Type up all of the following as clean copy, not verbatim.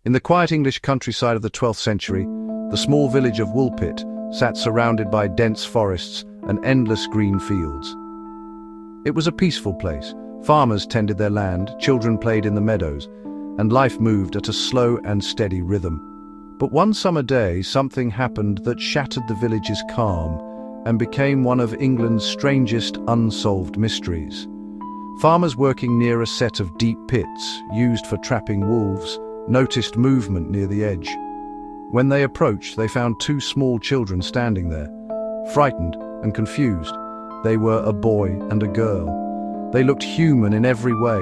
In the quiet English countryside of the 12th century, the small village of Woolpit sat surrounded by dense forests and endless green fields. It was a peaceful place. Farmers tended their land, children played in the meadows, and life moved at a slow and steady rhythm. But one summer day, something happened that shattered the village's calm and became one of England's strangest unsolved mysteries. Farmers working near a set of deep pits used for trapping wolves noticed movement near the edge. When they approached, they found two small children standing there, frightened and confused. They were a boy and a girl. They looked human in every way,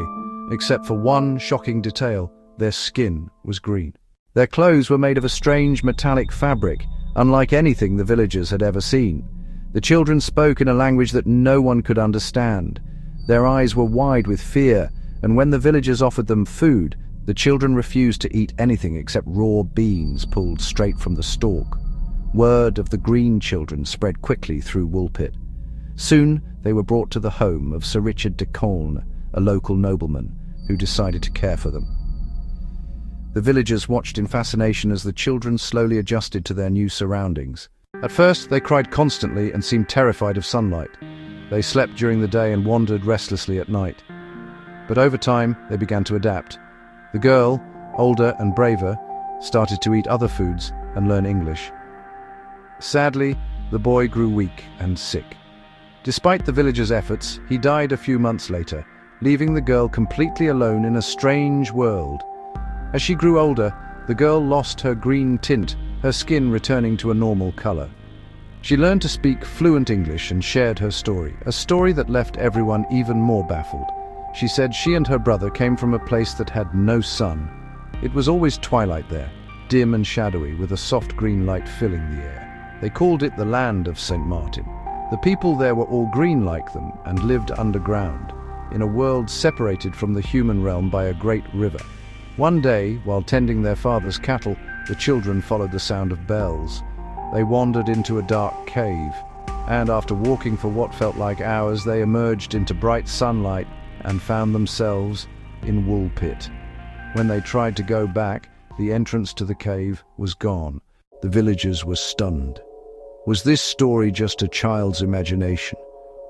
except for one shocking detail: their skin was green. Their clothes were made of a strange metallic fabric, unlike anything the villagers had ever seen. The children spoke in a language that no one could understand. Their eyes were wide with fear, and when the villagers offered them food, the children refused to eat anything except raw beans pulled straight from the stalk. Word of the Green Children spread quickly through Woolpit. Soon they were brought to the home of Sir Richard de Colne, a local nobleman, who decided to care for them. The villagers watched in fascination as the children slowly adjusted to their new surroundings. At first they cried constantly and seemed terrified of sunlight. They slept during the day and wandered restlessly at night. But over time they began to adapt. The girl, older and braver, started to eat other foods and learn English. Sadly, the boy grew weak and sick. Despite the villagers' efforts, he died a few months later, leaving the girl completely alone in a strange world. As she grew older, the girl lost her green tint, her skin returning to a normal color. She learned to speak fluent English and shared her story, a story that left everyone even more baffled. She said she and her brother came from a place that had no sun. It was always twilight there, dim and shadowy, with a soft green light filling the air. They called it the land of St. Martin. The people there were all green like them and lived underground, in a world separated from the human realm by a great river. One day, while tending their father's cattle, the children followed the sound of bells. They wandered into a dark cave, and after walking for what felt like hours, they emerged into bright sunlight and found themselves in Woolpit. When they tried to go back, the entrance to the cave was gone. The villagers were stunned. Was this story just a child's imagination?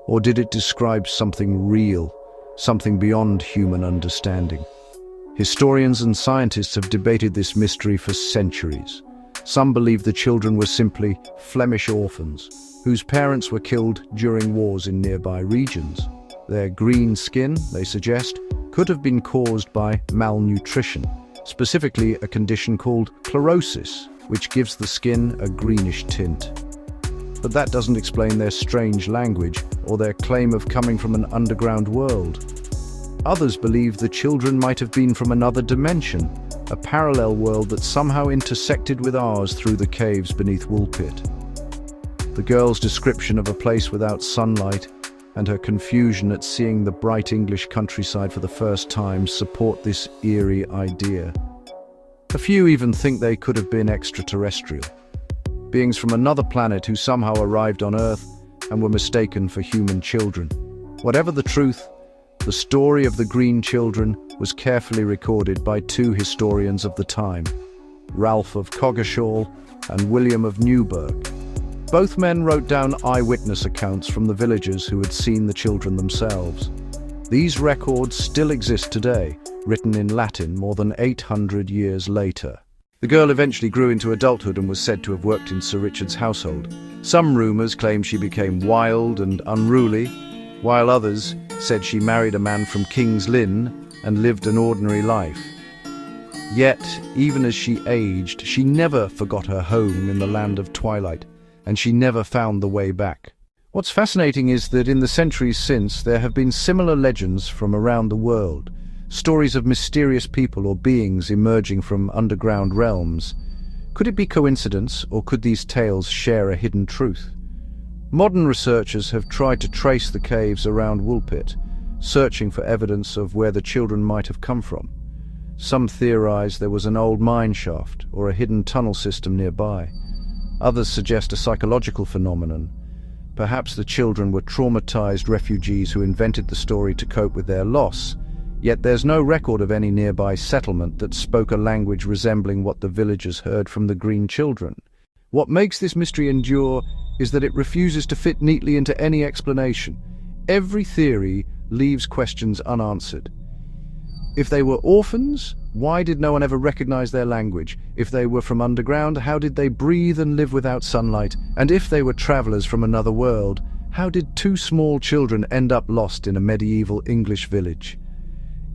Or did it describe something real, something beyond human understanding? Historians and scientists have debated this mystery for centuries. Some believe the children were simply Flemish orphans, whose parents were killed during wars in nearby regions. Their green skin, they suggest, could have been caused by malnutrition, specifically a condition called chlorosis, which gives the skin a greenish tint. But that doesn't explain their strange language or their claim of coming from an underground world. Others believe the children might have been from another dimension, a parallel world that somehow intersected with ours through the caves beneath Woolpit. The girl's description of a place without sunlight and her confusion at seeing the bright English countryside for the first time support this eerie idea. A few even think they could have been extraterrestrial, beings from another planet who somehow arrived on Earth and were mistaken for human children. Whatever the truth, the story of the Green Children was carefully recorded by two historians of the time, Ralph of Coggeshall and William of Newburgh. Both men wrote down eyewitness accounts from the villagers who had seen the children themselves. These records still exist today, written in Latin more than 800 years later. The girl eventually grew into adulthood and was said to have worked in Sir Richard's household. Some rumors claim she became wild and unruly, while others said she married a man from King's Lynn and lived an ordinary life. Yet, even as she aged, she never forgot her home in the land of twilight, and she never found the way back. What's fascinating is that in the centuries since, there have been similar legends from around the world, stories of mysterious people or beings emerging from underground realms. Could it be coincidence, or could these tales share a hidden truth? Modern researchers have tried to trace the caves around Woolpit, searching for evidence of where the children might have come from. Some theorize there was an old mine shaft or a hidden tunnel system nearby. Others suggest a psychological phenomenon. Perhaps the children were traumatized refugees who invented the story to cope with their loss. Yet there's no record of any nearby settlement that spoke a language resembling what the villagers heard from the Green Children. What makes this mystery endure is that it refuses to fit neatly into any explanation. Every theory leaves questions unanswered. If they were orphans, why did no one ever recognize their language? If they were from underground, how did they breathe and live without sunlight? And if they were travelers from another world, how did two small children end up lost in a medieval English village?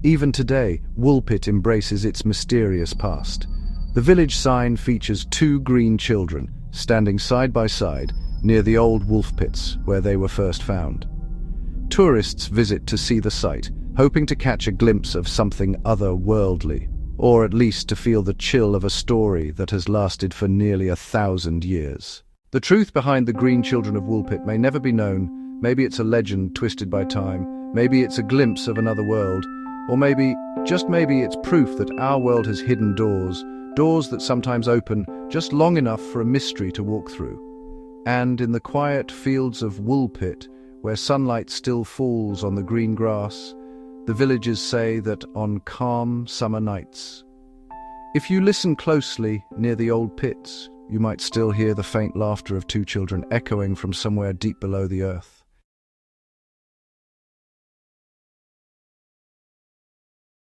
Even today, Woolpit embraces its mysterious past. The village sign features two green children standing side by side near the old wolf pits where they were first found. Tourists visit to see the site, hoping to catch a glimpse of something otherworldly, or at least to feel the chill of a story that has lasted for nearly 1,000 years. The truth behind the Green Children of Woolpit may never be known. Maybe it's a legend twisted by time, maybe it's a glimpse of another world, or maybe, just maybe, it's proof that our world has hidden doors that sometimes open just long enough for a mystery to walk through. And in the quiet fields of Woolpit, where sunlight still falls on the green grass, the villagers say that on calm summer nights, if you listen closely near the old pits, you might still hear the faint laughter of two children echoing from somewhere deep below the earth.